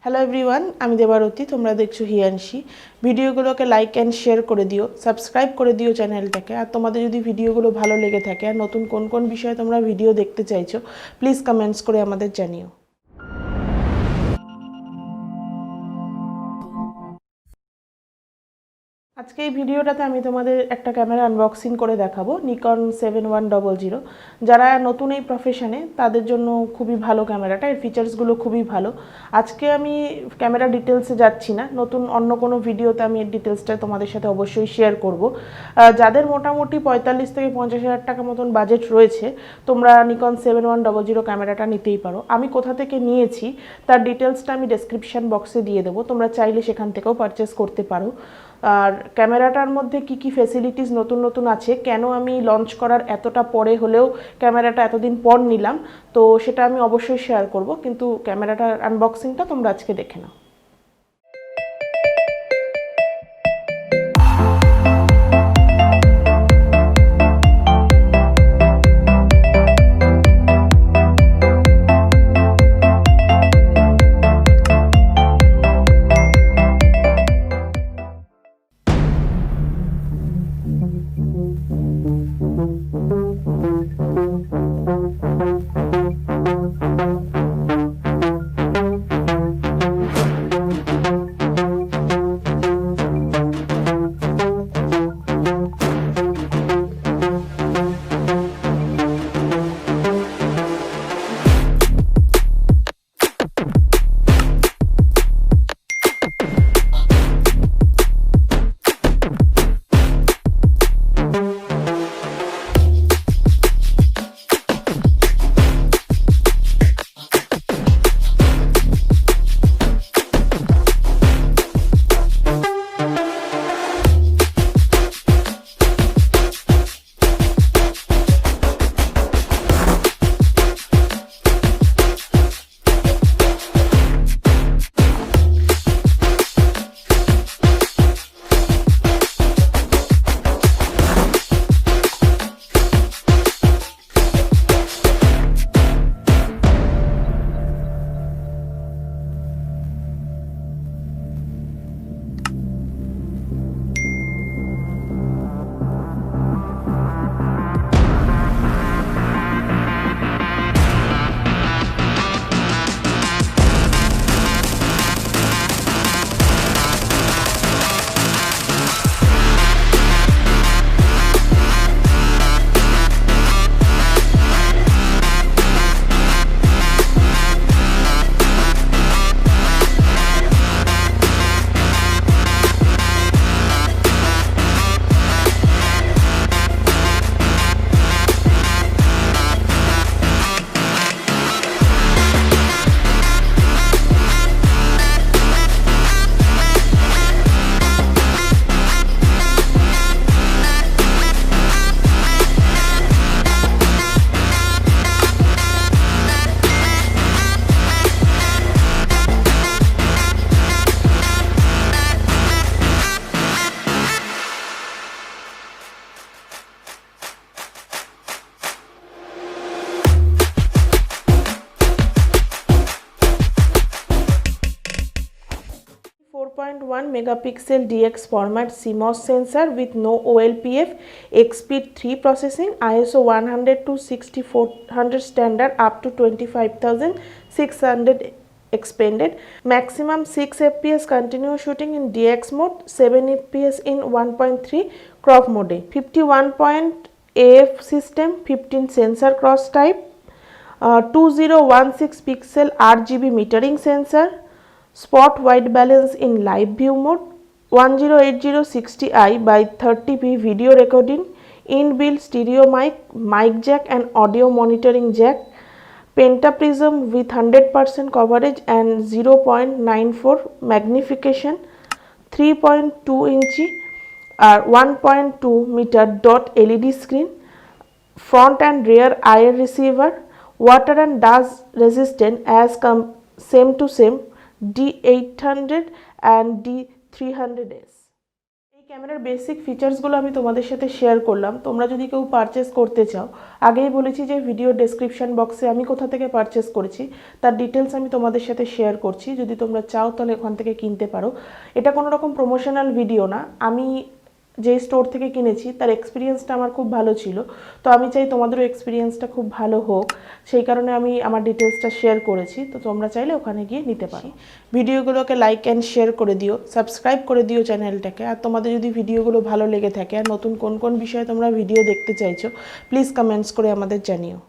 Hello everyone, আমি দেবারতী। তোমরা দেখছো হিয়ানশি। ভিডিওগুলোকে লাইক অ্যান্ড শেয়ার করে দিও, সাবস্ক্রাইব করে দিও চ্যানেলটাকে। আর তোমাদের যদি ভিডিওগুলো ভালো লেগে থাকে আর নতুন কোন কোন বিষয়ে তোমরা ভিডিও দেখতে চাইছো, প্লিজ কমেন্টস করে আমাদের জানিও। আজকে এই ভিডিওটাতে আমি তোমাদের একটা ক্যামেরা আনবক্সিং করে দেখাবো, নিকন 7100। যারা নতুন এই প্রফেশনে তাদের জন্য খুবই ভালো ক্যামেরাটা, এর ফিচার্সগুলো খুবই ভালো। আজকে আমি ক্যামেরা ডিটেলসে যাচ্ছি না, নতুন অন্য কোনো ভিডিওতে আমি এর ডিটেলসটা তোমাদের সাথে অবশ্যই শেয়ার করব। যাদের মোটামুটি 45 থেকে 50,000 টাকা মতন বাজেট রয়েছে, তোমরা নিকন 7100 ক্যামেরাটা নিতেই পারো। আমি কোথা থেকে নিয়েছি তার ডিটেলসটা আমি ডেসক্রিপশান বক্সে দিয়ে দেবো, তোমরা চাইলে সেখান থেকেও পারচেস করতে পারো। আর ক্যামেরাটার মধ্যে কি কি ফ্যাসিলিটিস নতুন নতুন আছে, কেন আমি লঞ্চ করার এতটা পরে হলেও ক্যামেরাটা এতদিন পর নিলাম, তো সেটা আমি অবশ্যই শেয়ার করব। কিন্তু ক্যামেরাটার আনবক্সিংটা তোমরা আজকে দেখে নাও। megapixel DX format CMOS sensor with no OLPF, X-Speed 3 processing, ISO 100 to 6400 standard up to 25,600 expanded, maximum 6 fps continuous shooting in DX mode, 7 fps in 1.3 crop mode, 51 point AF system, 15 sensor cross type, 2016 pixel RGB metering sensor, spot white balance in live view mode, 1080-60i by 30p video recording, inbuilt stereo mic, mic jack and audio monitoring jack, pentaprism with 100% coverage and 0.94 magnification, 3.2 inch or 1.2 meter dot LED screen, front and rear IR receiver, water and dust resistant as same to same D800 and D300S। এই ক্যামেরার basic ফিচার্সগুলো আমি তোমাদের সাথে share করলাম। তোমরা যদি কেউ purchase করতে চাও, আগেই বলেছি যে ভিডিও ডেসক্রিপশন বক্সে আমি কোথা থেকে পারচেস করেছি তার ডিটেলস আমি তোমাদের সাথে শেয়ার করছি। যদি তোমরা চাও তাহলে ওখান থেকে কিনতে পারো। এটা কোনো রকম প্রমোশনাল ভিডিও না, আমি যে স্টোর থেকে কিনেছি তার এক্সপিরিয়েন্সটা আমার খুব ভালো ছিল, তো আমি চাই তোমাদেরও এক্সপিরিয়েন্সটা খুব ভালো হোক, সেই কারণে আমি আমার ডিটেলসটা শেয়ার করেছি। তো তোমরা চাইলে ওখানে গিয়ে নিতে পারো। ভিডিওগুলোকে লাইক অ্যান্ড শেয়ার করে দিও, সাবস্ক্রাইব করে দিও চ্যানেলটাকে। আর তোমাদের যদি ভিডিওগুলো ভালো লেগে থাকে আর নতুন কোন কোন বিষয়ে তোমরা ভিডিও দেখতে চাইছো, প্লিজ কমেন্টস করে আমাদের জানিও।